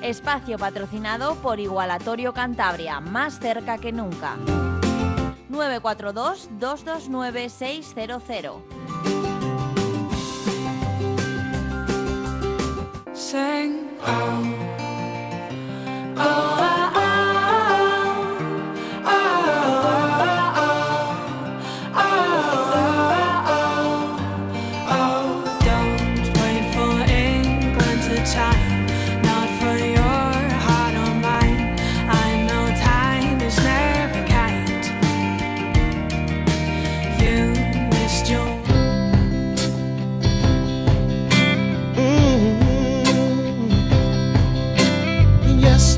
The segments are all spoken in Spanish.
Espacio patrocinado por Igualatorio Cantabria, más cerca que nunca. 942-229-600. Sing, oh, oh,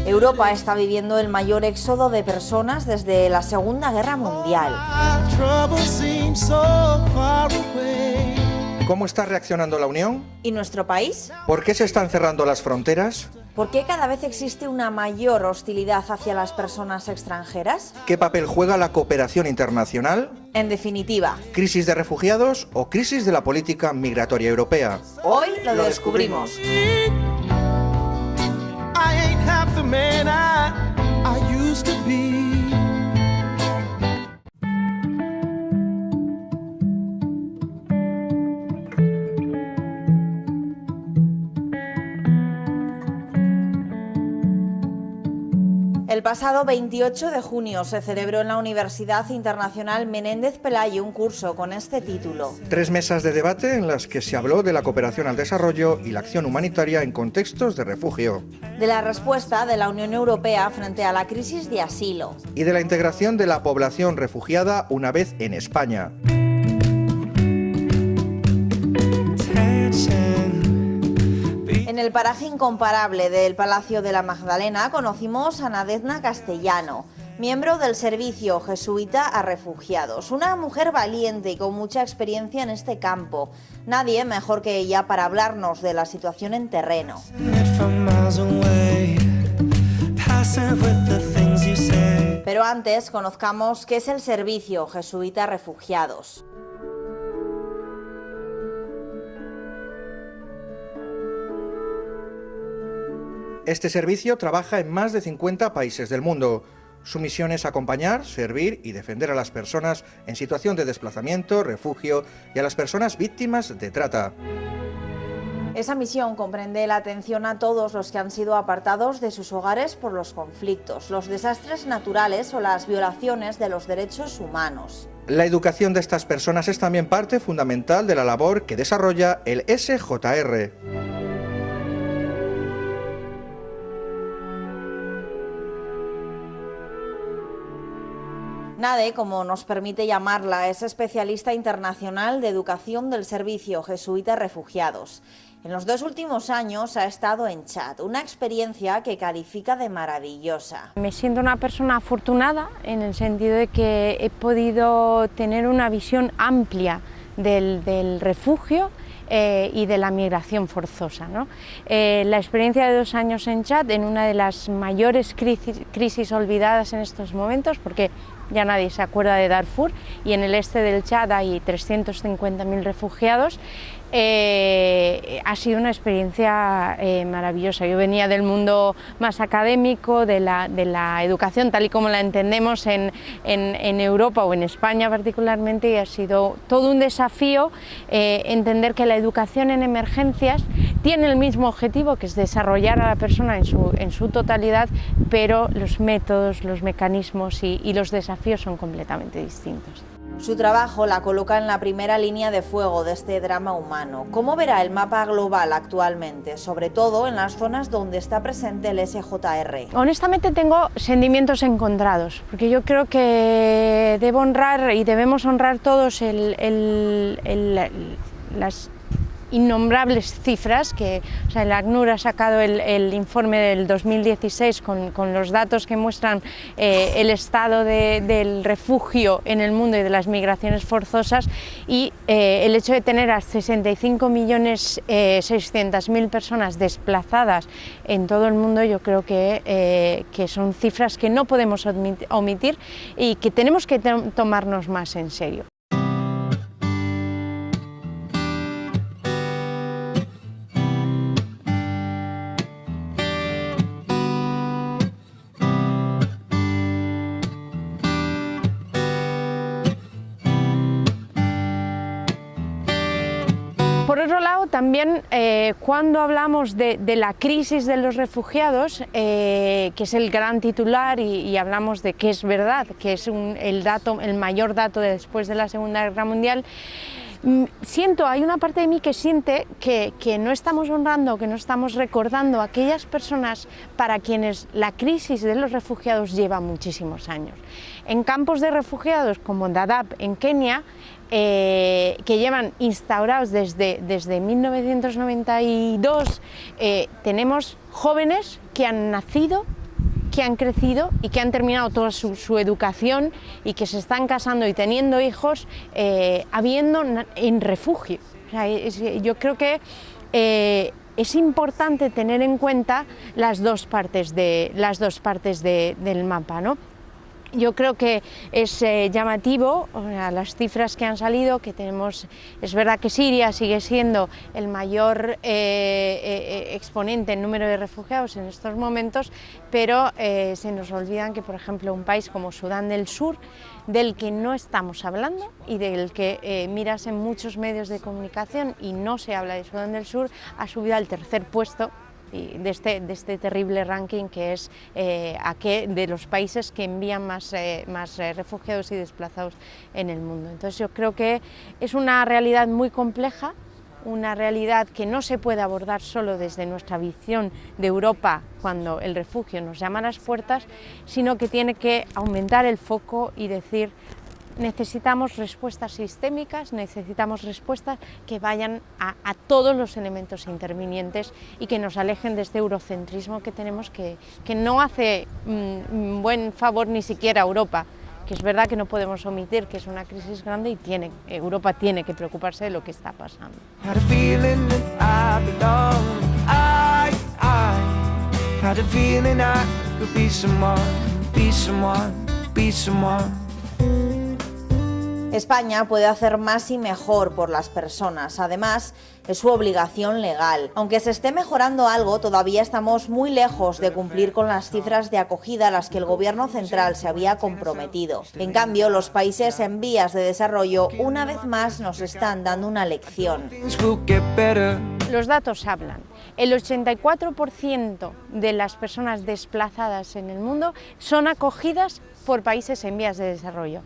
Europa está viviendo el mayor éxodo de personas desde la Segunda Guerra Mundial. ¿Cómo está reaccionando la Unión? ¿Y nuestro país? ¿Por qué se están cerrando las fronteras? ¿Por qué cada vez existe una mayor hostilidad hacia las personas extranjeras? ¿Qué papel juega la cooperación internacional? En definitiva, ¿Crisis de refugiados o crisis de la política migratoria europea? hoy lo descubrimos. the man I used to be. El pasado 28 de junio se celebró en la Universidad Internacional Menéndez Pelayo un curso con este título. 3 mesas de debate en las que se habló de la cooperación al desarrollo y la acción humanitaria en contextos de refugio. De la respuesta de la Unión Europea frente a la crisis de asilo. Y de la integración de la población refugiada una vez en España. En el paraje incomparable del Palacio de la Magdalena conocimos a Nadezhda Castellano, miembro del Servicio Jesuita a Refugiados, una mujer valiente y con mucha experiencia en este campo. Nadie mejor que ella para hablarnos de la situación en terreno. Pero antes conozcamos qué es el Servicio Jesuita a Refugiados. Este servicio trabaja en más de 50 países del mundo. Su misión es acompañar, servir y defender a las personas en situación de desplazamiento, refugio y a las personas víctimas de trata. Esa misión comprende la atención a todos los que han sido apartados de sus hogares por los conflictos, los desastres naturales o las violaciones de los derechos humanos. La educación de estas personas es también parte fundamental de la labor que desarrolla el SJR. Nade, como nos permite llamarla, es especialista internacional de educación del Servicio Jesuita a Refugiados. En los 2 últimos años ha estado en Chad, una experiencia que califica de maravillosa. Me siento una persona afortunada en el sentido de que he podido tener una visión amplia del refugio y de la migración forzosa, ¿no? La experiencia de 2 años en Chad, en una de las mayores crisis olvidadas en estos momentos, porque ya nadie se acuerda de Darfur, y en el este del Chad hay 350.000 refugiados, ha sido una experiencia maravillosa. Yo venía del mundo más académico, de la educación tal y como la entendemos en Europa o en España particularmente, y ha sido todo un desafío entender que la educación en emergencias tiene el mismo objetivo, que es desarrollar a la persona en su totalidad, pero los métodos, los mecanismos y los desafíos son completamente distintos. Su trabajo la coloca en la primera línea de fuego de este drama humano. ¿Cómo verá el mapa global actualmente, sobre todo en las zonas donde está presente el SJR? Honestamente tengo sentimientos encontrados, porque yo creo que debo honrar y debemos honrar todos las innombrables cifras que el ACNUR ha sacado el informe del 2016 con los datos que muestran el estado del refugio en el mundo y de las migraciones forzosas, y el hecho de tener a 65.600.000 personas desplazadas en todo el mundo, yo creo que son cifras que no podemos omitir y que tenemos que tomarnos más en serio. Por otro lado, también cuando hablamos de la crisis de los refugiados, que es el gran titular y hablamos de que es verdad, que es el mayor dato después de la Segunda Guerra Mundial, hay una parte de mí que siente que no estamos honrando, que no estamos recordando a aquellas personas para quienes la crisis de los refugiados lleva muchísimos años. En campos de refugiados como Dadaab en Kenia, que llevan instaurados desde 1992, tenemos jóvenes que han nacido, que han crecido y que han terminado toda su educación y que se están casando y teniendo hijos habiendo en refugio. O sea, yo creo que es importante tener en cuenta las dos partes del mapa, ¿no? Yo creo que es llamativo, o sea, las cifras que han salido, que tenemos, es verdad que Siria sigue siendo el mayor exponente en número de refugiados en estos momentos, pero se nos olvidan que, por ejemplo, un país como Sudán del Sur, del que no estamos hablando y del que miras en muchos medios de comunicación y no se habla de Sudán del Sur, ha subido al tercer puesto de este terrible ranking que es de los países que envían más refugiados y desplazados en el mundo. Entonces yo creo que es una realidad muy compleja, una realidad que no se puede abordar solo desde nuestra visión de Europa cuando el refugio nos llama a las puertas, sino que tiene que aumentar el foco y decir: necesitamos respuestas sistémicas, necesitamos respuestas que vayan a todos los elementos intervinientes y que nos alejen de este eurocentrismo que tenemos, que no hace buen favor ni siquiera a Europa, que es verdad que no podemos omitir que es una crisis grande y Europa tiene que preocuparse de lo que está pasando. España puede hacer más y mejor por las personas. Además, es su obligación legal. Aunque se esté mejorando algo, todavía estamos muy lejos de cumplir con las cifras de acogida a las que el Gobierno central se había comprometido. En cambio, los países en vías de desarrollo una vez más nos están dando una lección. Los datos hablan. El 84% de las personas desplazadas en el mundo son acogidas por países en vías de desarrollo.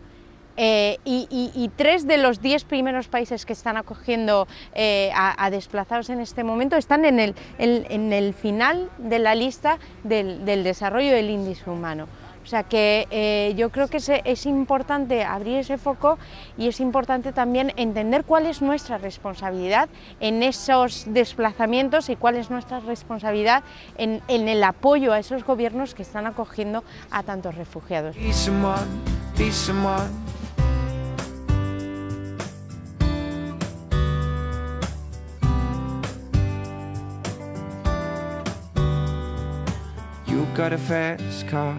Y 3 de los 10 primeros países que están acogiendo a desplazados en este momento están en el final de la lista del desarrollo del índice humano. O sea que yo creo que es importante abrir ese foco y es importante también entender cuál es nuestra responsabilidad en esos desplazamientos y cuál es nuestra responsabilidad en el apoyo a esos gobiernos que están acogiendo a tantos refugiados. You got a fast car,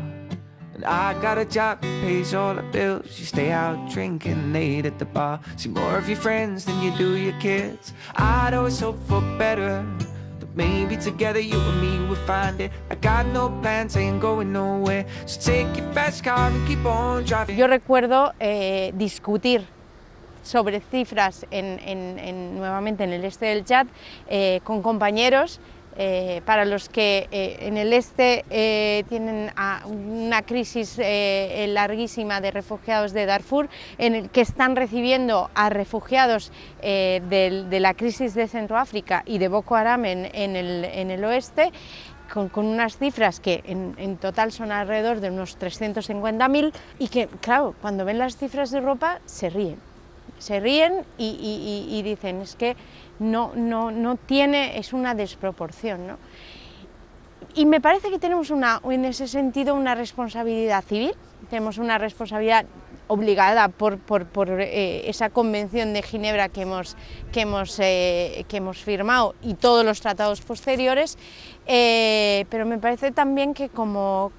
and I got a job that pays all the bills. You stay out drinking late at the bar, see more of your friends than you do your kids. I'd always hope for better, but maybe together you and me will find it. I got no plans, I ain't going nowhere, so take your fast car and keep on driving. Yo recuerdo discutir sobre cifras nuevamente en el este del Chad con compañeros para los que en el este tienen una crisis larguísima de refugiados de Darfur, en el que están recibiendo a refugiados de la crisis de Centroáfrica y de Boko Haram en el oeste, con unas cifras que en total son alrededor de unos 350.000 y que, claro, cuando ven las cifras de Europa se ríen y dicen, es que no tiene, es una desproporción, ¿no? Y me parece que tenemos en ese sentido una responsabilidad civil, tenemos una responsabilidad obligada por esa Convención de Ginebra que hemos firmado y todos los tratados posteriores, pero me parece también que como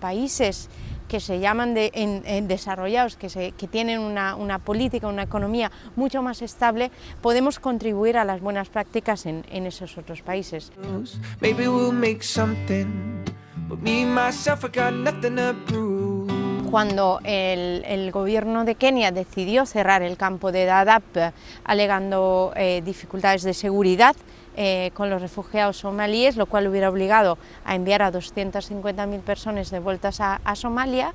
países que se llaman desarrollados, que tienen una política, una economía mucho más estable, podemos contribuir a las buenas prácticas en esos otros países. Maybe we'll make something, but me myself I got nothing to prove. cuando el gobierno de Kenia decidió cerrar el campo de Dadaab alegando dificultades de seguridad con los refugiados somalíes, lo cual hubiera obligado a enviar a 250.000 personas de vueltas a Somalia,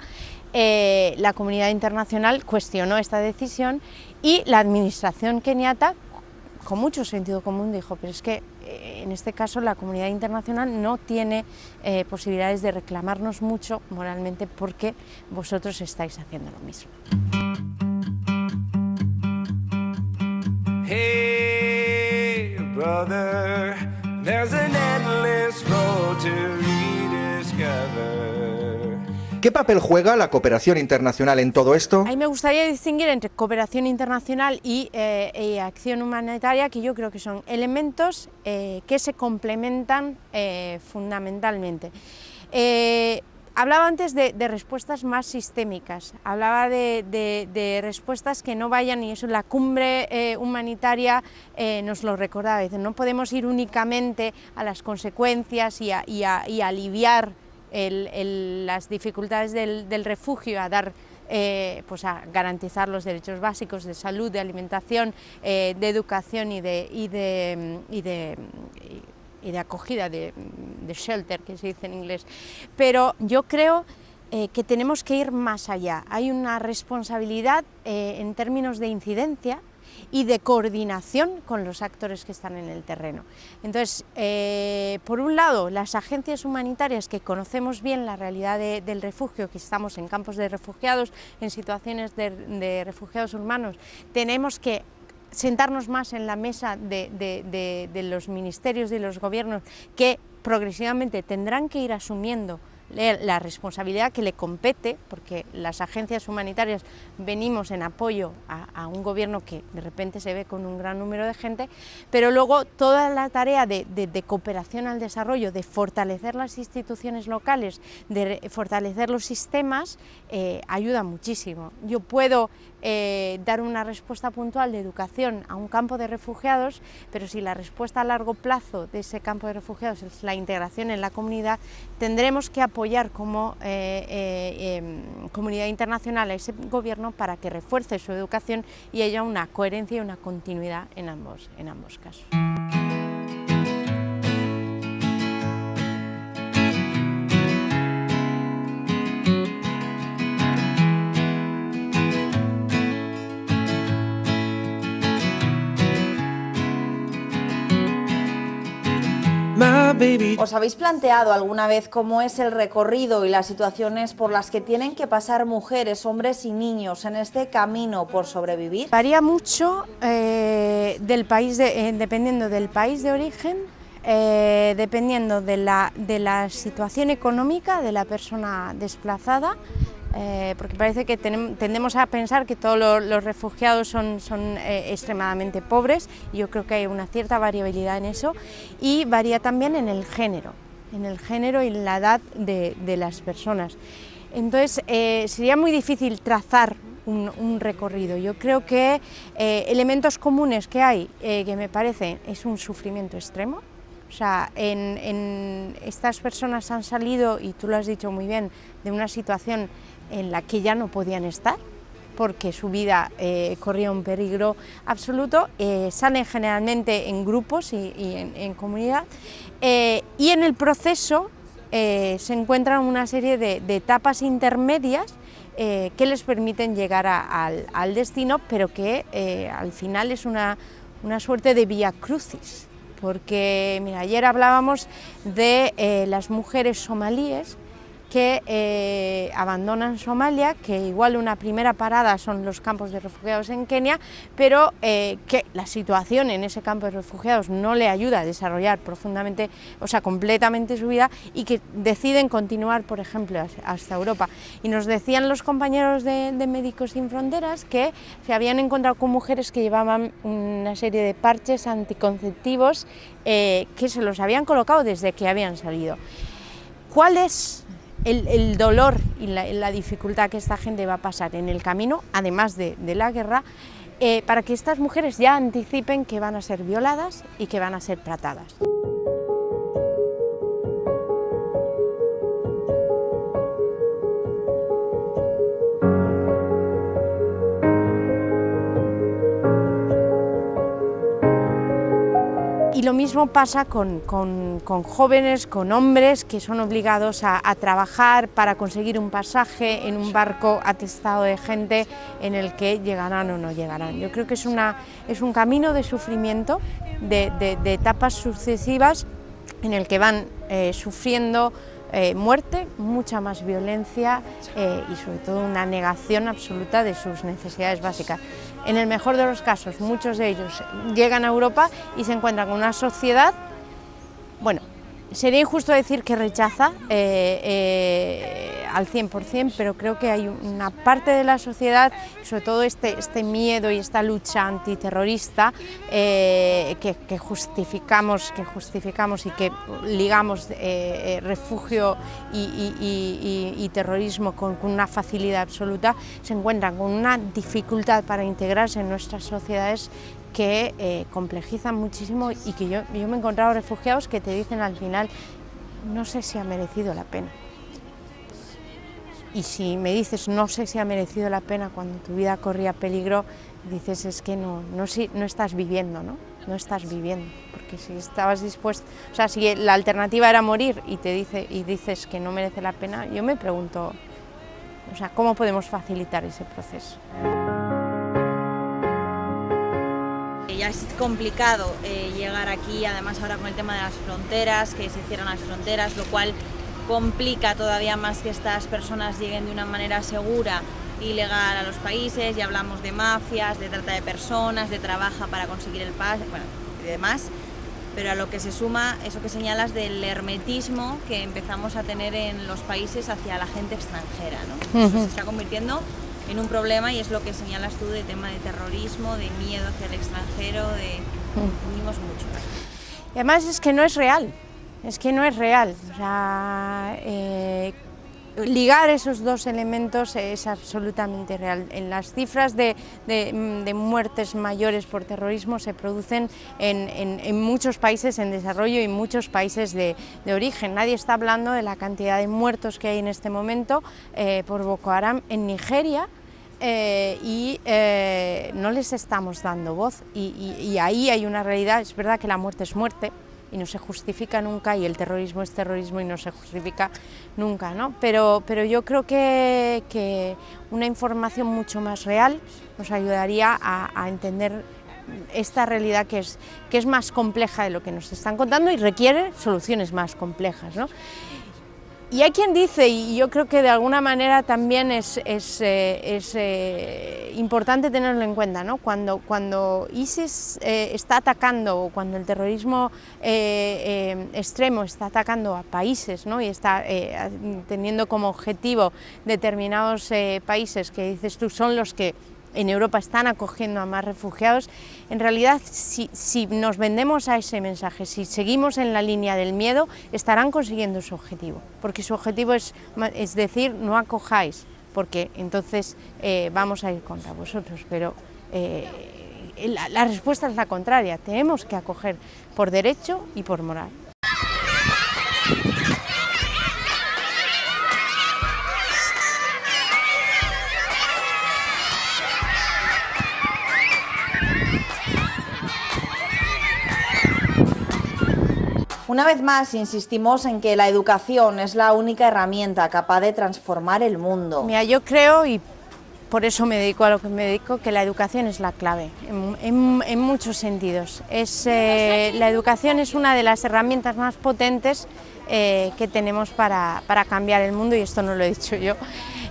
la comunidad internacional cuestionó esta decisión y la administración keniata, con mucho sentido común, dijo, pero es que en este caso la comunidad internacional no tiene posibilidades de reclamarnos mucho moralmente porque vosotros estáis haciendo lo mismo. Hey, brother, there's an endless road to rediscover. ¿Qué papel juega la cooperación internacional en todo esto? Ahí me gustaría distinguir entre cooperación internacional y acción humanitaria, que yo creo que son elementos que se complementan fundamentalmente. Hablaba antes de respuestas más sistémicas, hablaba de respuestas que no vayan, y eso la cumbre humanitaria nos lo recordaba, dice, no podemos ir únicamente a las consecuencias y aliviar las dificultades del refugio, a dar pues a garantizar los derechos básicos de salud, de alimentación, de educación y de acogida, de shelter, que se dice en inglés. Pero yo creo que tenemos que ir más allá. Hay una responsabilidad en términos de incidencia y de coordinación con los actores que están en el terreno. Entonces, por un lado, las agencias humanitarias que conocemos bien la realidad del refugio, que estamos en campos de refugiados, en situaciones de refugiados urbanos, tenemos que sentarnos más en la mesa de los ministerios y los gobiernos, que progresivamente tendrán que ir asumiendo la responsabilidad que le compete, porque las agencias humanitarias venimos en apoyo a un gobierno que de repente se ve con un gran número de gente, pero luego toda la tarea de cooperación al desarrollo, de fortalecer las instituciones locales, de fortalecer los sistemas, ayuda muchísimo. Yo puedo dar una respuesta puntual de educación a un campo de refugiados, pero si la respuesta a largo plazo de ese campo de refugiados es la integración en la comunidad, tendremos que apoyar como comunidad internacional a ese gobierno para que refuerce su educación y haya una coherencia y una continuidad en ambos casos. ¿Os habéis planteado alguna vez cómo es el recorrido y las situaciones por las que tienen que pasar mujeres, hombres y niños en este camino por sobrevivir? Varía mucho del país dependiendo del país de origen, dependiendo de la situación económica de la persona desplazada, porque parece que tendemos a pensar que todos los refugiados son extremadamente pobres, y yo creo que hay una cierta variabilidad en eso, y varía también en el género y en la edad de las personas. Entonces sería muy difícil trazar un recorrido. Yo creo que elementos comunes que hay, que me parece, es un sufrimiento extremo. O sea, estas personas han salido, y tú lo has dicho muy bien, de una situación en la que ya no podían estar, porque su vida corría un peligro absoluto, salen generalmente en grupos y en comunidad, y en el proceso se encuentran una serie de etapas intermedias que les permiten llegar al destino, pero que al final es una suerte de vía crucis. Porque, mira, ayer hablábamos de las mujeres somalíes que abandonan Somalia, que igual una primera parada son los campos de refugiados en Kenia, pero que la situación en ese campo de refugiados no le ayuda a desarrollar profundamente, o sea, completamente su vida, y que deciden continuar, por ejemplo, hasta Europa. Y nos decían los compañeros de Médicos Sin Fronteras que se habían encontrado con mujeres que llevaban una serie de parches anticonceptivos que se los habían colocado desde que habían salido. ¿Cuál es el dolor y la dificultad que esta gente va a pasar en el camino, además de la guerra, para que estas mujeres ya anticipen que van a ser violadas y que van a ser tratadas? lo mismo pasa con jóvenes, con hombres que son obligados a trabajar para conseguir un pasaje en un barco atestado de gente en el que llegarán o no llegarán. Yo creo que es un camino de sufrimiento, de etapas sucesivas en el que van sufriendo muerte, mucha más violencia y sobre todo una negación absoluta de sus necesidades básicas. En el mejor de los casos, muchos de ellos llegan a Europa y se encuentran con una sociedad, bueno, sería injusto decir que rechaza al 100%, pero creo que hay una parte de la sociedad, sobre todo este miedo y esta lucha antiterrorista que justificamos y que ligamos refugio y terrorismo con una facilidad absoluta, se encuentran con una dificultad para integrarse en nuestras sociedades que complejizan muchísimo y que yo me he encontrado refugiados que te dicen al final, no sé si ha merecido la pena. Y si me dices, no sé si ha merecido la pena cuando tu vida corría peligro, dices, es que no estás viviendo, ¿no? No estás viviendo, porque si estabas dispuesto, o sea, si la alternativa era morir y dices que no merece la pena, yo me pregunto, o sea, ¿cómo podemos facilitar ese proceso? Ya es complicado llegar aquí, además ahora con el tema de las fronteras, que se cierran las fronteras, lo cual complica todavía más que estas personas lleguen de una manera segura y legal a los países. Ya hablamos de mafias, de trata de personas, de trabaja para conseguir el pase, bueno, y demás. Pero a lo que se suma eso que señalas del hermetismo que empezamos a tener en los países hacia la gente extranjera, ¿no? Eso se está convirtiendo en un problema y es lo que señalas tú de tema de terrorismo, de miedo hacia el extranjero, confundimos mucho. Y además es que no es real, o sea, ligar esos dos elementos es absolutamente real. En las cifras de muertes mayores por terrorismo se producen en muchos países en desarrollo y muchos países de origen. Nadie está hablando de la cantidad de muertos que hay en este momento por Boko Haram en Nigeria. No les estamos dando voz y ahí hay una realidad. Es verdad que la muerte es muerte y no se justifica nunca, y el terrorismo es terrorismo y no se justifica nunca, ¿no? Pero yo creo que una información mucho más real nos ayudaría a entender esta realidad que es más compleja de lo que nos están contando y requiere soluciones más complejas, ¿no? Y hay quien dice, y yo creo que de alguna manera también es importante tenerlo en cuenta, ¿no? Cuando ISIS está atacando, o cuando el terrorismo extremo está atacando a países, ¿no? Y está teniendo como objetivo determinados países que dices tú son los que en Europa están acogiendo a más refugiados, en realidad si nos vendemos a ese mensaje, si seguimos en la línea del miedo, estarán consiguiendo su objetivo, porque su objetivo es decir, no acojáis, porque entonces vamos a ir contra vosotros, pero la respuesta es la contraria, tenemos que acoger por derecho y por moral. Una vez más insistimos en que la educación es la única herramienta capaz de transformar el mundo. Mira, yo creo, y por eso me dedico a lo que me dedico, que la educación es la clave, en muchos sentidos. La educación es una de las herramientas más potentes que tenemos para cambiar el mundo, y esto no lo he dicho yo.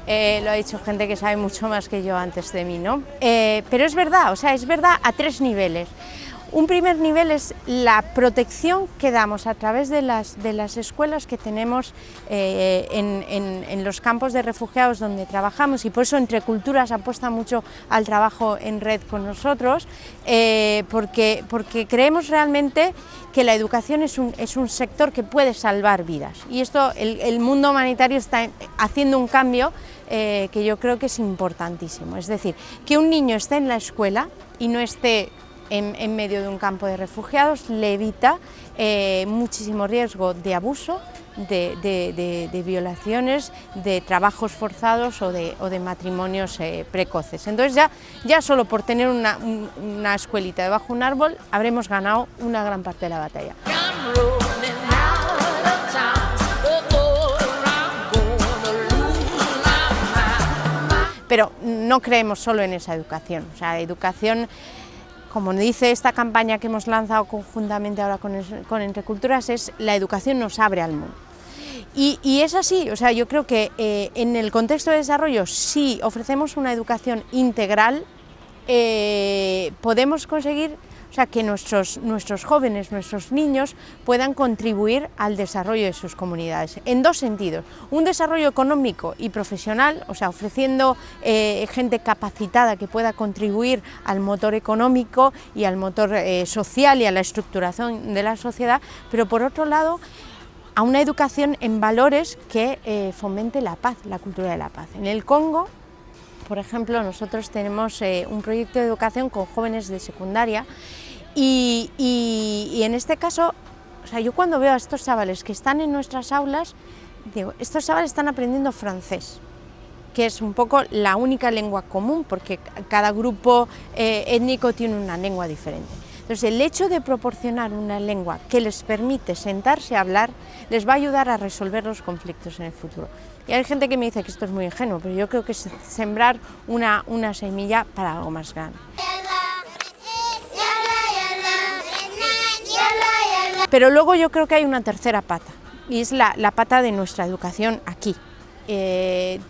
Lo ha dicho gente que sabe mucho más que yo antes de mí, ¿no? Pero es verdad, o sea, es verdad a tres niveles. Un primer nivel es la protección que damos a través de las escuelas que tenemos en los campos de refugiados donde trabajamos, y por eso Entre Culturas apuesta mucho al trabajo en red con nosotros, porque creemos realmente que la educación es un sector que puede salvar vidas, y esto el mundo humanitario está haciendo un cambio que yo creo que es importantísimo. Es decir, que un niño esté en la escuela y no esté en medio de un campo de refugiados le evita muchísimo riesgo de abuso, de violaciones, de trabajos forzados o de matrimonios precoces. Entonces ya solo por tener una escuelita debajo de un árbol habremos ganado una gran parte de la batalla. Pero no creemos solo en esa educación, o sea, educación, como dice esta campaña que hemos lanzado conjuntamente ahora con Entre Culturas, es la educación nos abre al mundo. Y es así, o sea, yo creo que en el contexto de desarrollo, si ofrecemos una educación integral, podemos conseguir, o sea, que nuestros jóvenes, nuestros niños puedan contribuir al desarrollo de sus comunidades, en dos sentidos: un desarrollo económico y profesional, o sea, ofreciendo gente capacitada que pueda contribuir al motor económico y al motor social y a la estructuración de la sociedad, pero por otro lado, a una educación en valores que fomente la paz, la cultura de la paz. En el Congo, por ejemplo, nosotros tenemos un proyecto de educación con jóvenes de secundaria y en este caso, o sea, yo cuando veo a estos chavales que están en nuestras aulas, digo, estos chavales están aprendiendo francés, que es un poco la única lengua común, porque cada grupo étnico tiene una lengua diferente. Entonces, el hecho de proporcionar una lengua que les permite sentarse a hablar, les va a ayudar a resolver los conflictos en el futuro. Y hay gente que me dice que esto es muy ingenuo, pero yo creo que es sembrar una semilla para algo más grande. Pero luego yo creo que hay una tercera pata, y es la pata de nuestra educación aquí.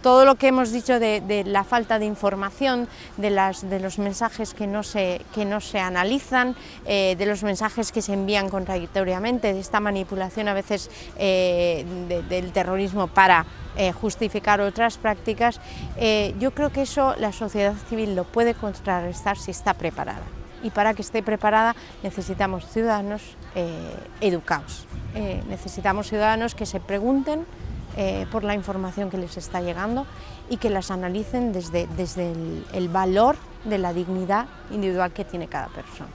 Todo lo que hemos dicho de la falta de información, de los mensajes que no se analizan, de los mensajes que se envían contradictoriamente, de esta manipulación a veces del terrorismo para justificar otras prácticas, yo creo que eso la sociedad civil lo puede contrarrestar si está preparada. Y para que esté preparada necesitamos ciudadanos educados, necesitamos ciudadanos que se pregunten por la información que les está llegando y que las analicen desde el valor de la dignidad individual que tiene cada persona.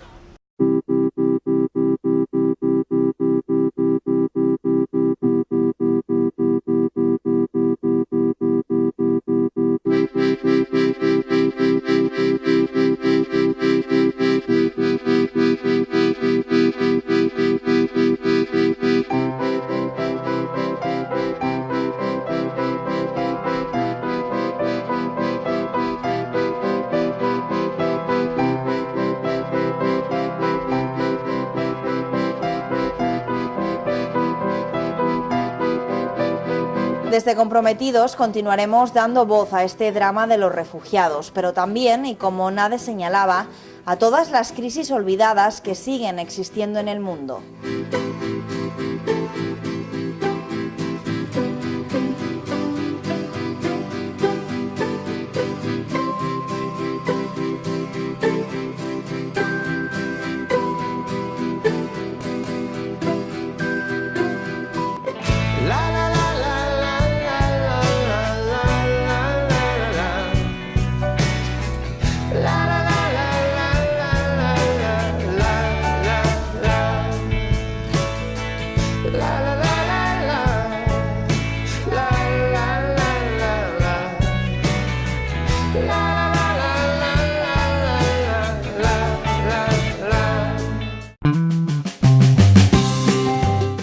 Desde Comprometidos continuaremos dando voz a este drama de los refugiados, pero también, y como Nade señalaba, a todas las crisis olvidadas que siguen existiendo en el mundo.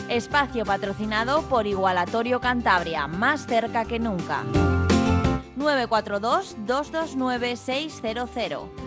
Espacio patrocinado por Igualatorio Cantabria, más cerca que nunca. 942-229-600.